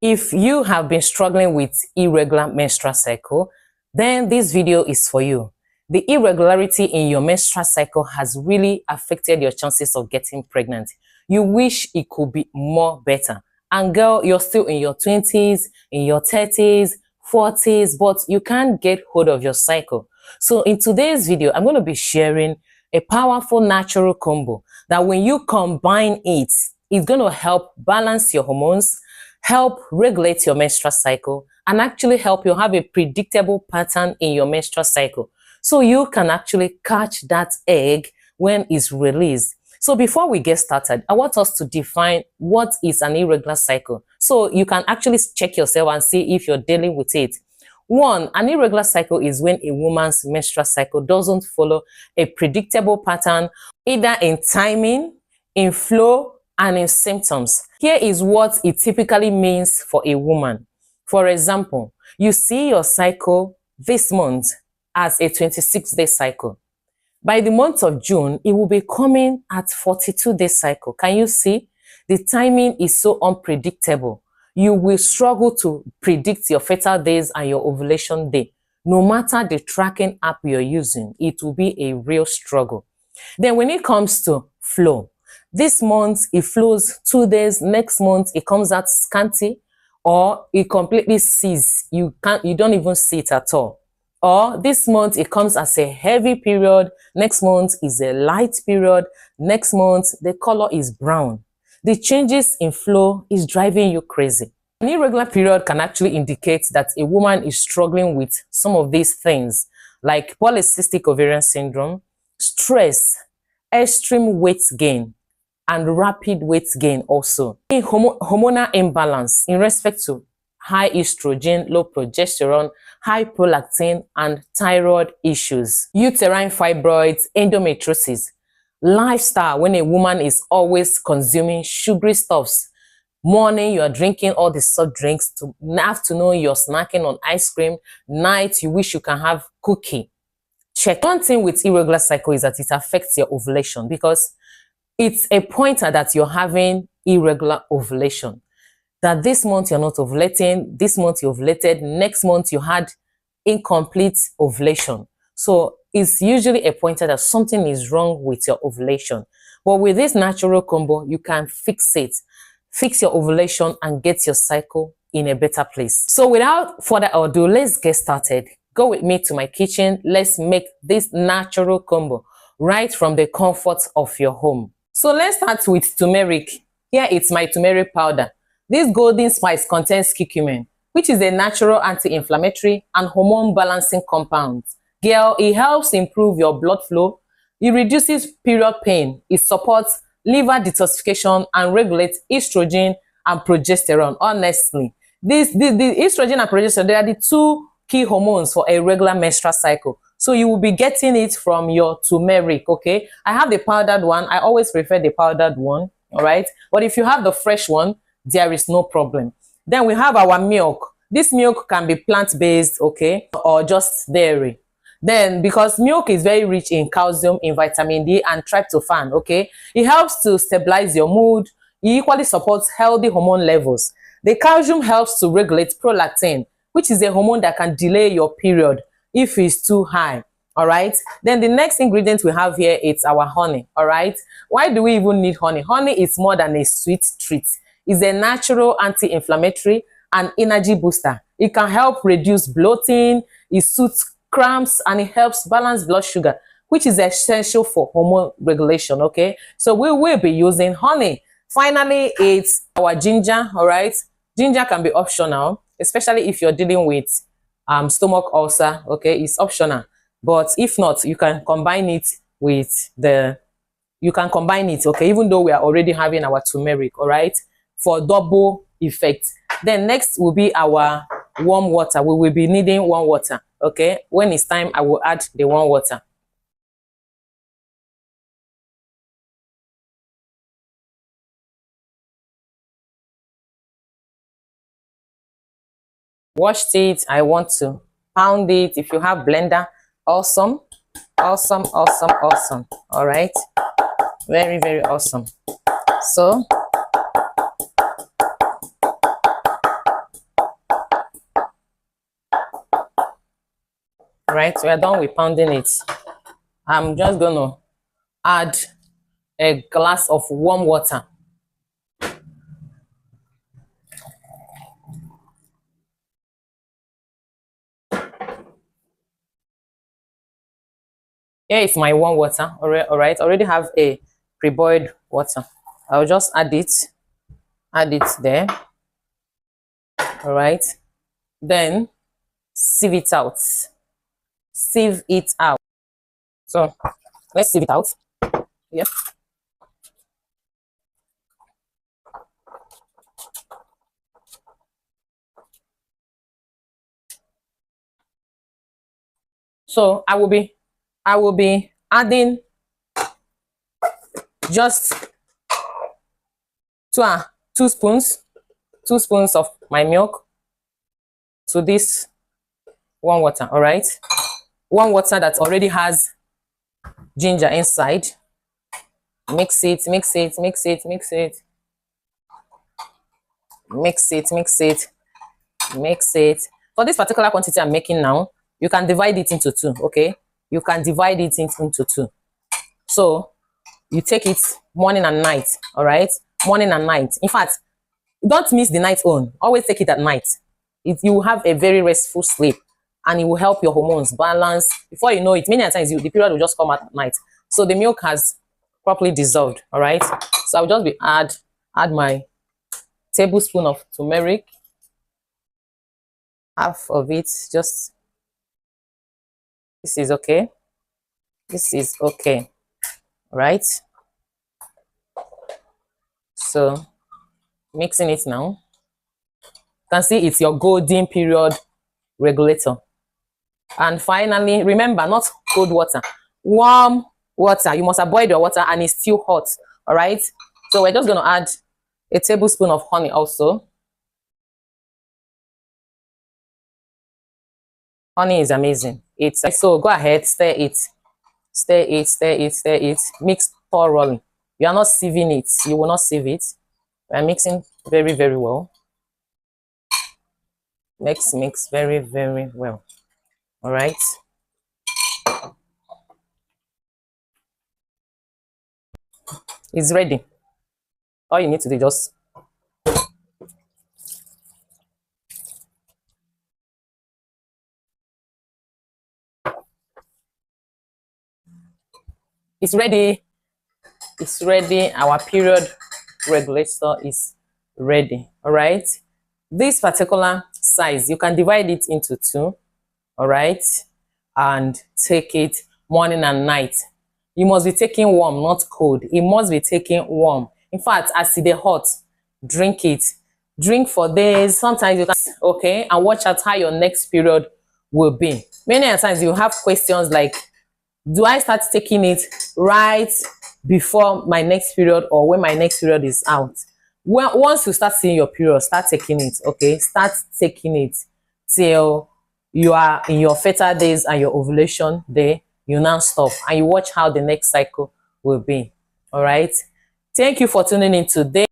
If you have been struggling with irregular menstrual cycle, then this video is for you. The irregularity in your menstrual cycle has really affected your chances of getting pregnant. You wish it could be more better. And girl, you're still in your 20s, in your 30s, 40s, but you can't get hold of your cycle. So in today's video, I'm going to be sharing a powerful natural combo that when you combine it, it's going to help balance your hormones, help regulate your menstrual cycle, and actually help you have a predictable pattern in your menstrual cycle. So you can actually catch that egg when it's released. So before we get started, I want us to define what is an irregular cycle. So you can actually check yourself and see if you're dealing with it. One, an irregular cycle is when a woman's menstrual cycle doesn't follow a predictable pattern, either in timing, in flow, and in symptoms. Here is what it typically means for a woman. For example, you see your cycle this month as a 26-day cycle. By the month of June, it will be coming at 42-day cycle. Can you see? The timing is so unpredictable. You will struggle to predict your fertile days and your ovulation day. No matter the tracking app you're using, it will be a real struggle. Then when it comes to flow, this month it flows 2 days, next month it comes out scanty, or it completely ceases. You don't even see it at all. Or this month it comes as a heavy period, next month is a light period, next month the color is brown. The changes in flow is driving you crazy. An irregular period can actually indicate that a woman is struggling with some of these things, like polycystic ovarian syndrome, stress, extreme weight gain, and rapid weight gain also. In hormonal imbalance in respect to high estrogen, low progesterone, high prolactin, and thyroid issues, uterine fibroids, endometriosis, lifestyle when a woman is always consuming sugary stuffs. Morning, you are drinking all the soft drinks. To afternoon, you're snacking on ice cream. Night, you wish you can have cookie. Check. One thing with irregular cycle is that it affects your ovulation, because it's a pointer that you're having irregular ovulation. That this month you're not ovulating, this month you ovulated, next month you had incomplete ovulation. So it's usually a pointer that something is wrong with your ovulation. But with this natural combo, you can fix it. Fix your ovulation and get your cycle in a better place. So without further ado, let's get started. Go with me to my kitchen. Let's make this natural combo right from the comfort of your home. So let's start with turmeric. Here it's my turmeric powder. This golden spice contains curcumin, which is a natural anti-inflammatory and hormone balancing compound. Girl, it helps improve your blood flow. It reduces period pain. It supports liver detoxification and regulates estrogen and progesterone. Honestly, the estrogen and progesterone, they are the two key hormones for a regular menstrual cycle. So you will be getting it from your turmeric, okay? I have the powdered one. I always prefer the powdered one, all right? But if you have the fresh one, there is no problem. Then we have our milk. This milk can be plant-based, okay, or just dairy. Then, because milk is very rich in calcium, in vitamin D, and tryptophan, okay, it helps to stabilize your mood. It equally supports healthy hormone levels. The calcium helps to regulate prolactin, which is a hormone that can delay your period if it's too high. All right. Then the next ingredient we have here is our honey. All right. Why do we even need honey? Honey is more than a sweet treat. It's a natural anti-inflammatory and energy booster. It can help reduce bloating, it soothes cramps, and it helps balance blood sugar, which is essential for hormone regulation, okay? So we will be using honey. Finally, it's our ginger, all right? Ginger can be optional, especially if you're dealing with stomach ulcer, okay? It's optional. But if not, you can combine it with okay? Even though we are already having our turmeric, all right? For double effect. Then next will be our warm water. We will be needing warm water, okay? When it's time, I will add the warm water. Washed it. I want to pound it. If you have blender, awesome, awesome, awesome, awesome. All right, very, very awesome. So right, we are done with pounding it. I'm just gonna add a glass of warm water. Here is my warm water. All right, already have a pre-boiled water. I'll just add it there. All right, then sieve it out. Sieve it out. So let's sieve it out. Yep. So I will be adding just two spoons of my milk to this warm water. All right, warm water that already has ginger inside. Mix it, mix it, mix it, mix it, mix it, mix it, mix it. For this particular quantity I'm making now, you can divide it into two. Okay, you can divide it into two. So you take it morning and night. All right, morning and night. In fact, don't miss the night on. Always take it at night. You will have a very restful sleep, and it will help your hormones balance. Before you know it, many times the period will just come at night. So the milk has properly dissolved. All right, so I'll just be add my tablespoon of turmeric, half of it. Just this is okay. This is okay. All right, so mixing it now. You can see it's your golden period regulator. And finally, remember, not cold water, warm water. You must avoid your water and it's still hot. All right, so we're just going to add a tablespoon of honey also. Honey is amazing. It's so go ahead, stir it, stir it, stir it, stir it, mix thoroughly. You are not sieving it. You will not sieve it. We are mixing very, very well. Mix very, very well. All right. It's ready. All you need to do just it's ready. It's ready. Our period regulator is ready. All right. This particular size, you can divide it into two. All right, and take it morning and night. You must be taking warm, not cold. It must be taken warm. In fact, as it's hot, drink it. Drink for days. Sometimes you can, okay, and watch out how your next period will be. Many times you have questions like, do I start taking it right before my next period or when my next period is out? Well, once you start seeing your period, start taking it, okay? Start taking it till you are in your fertile days and your ovulation day. You now stop and you watch how the next cycle will be. All right. Thank you for tuning in today.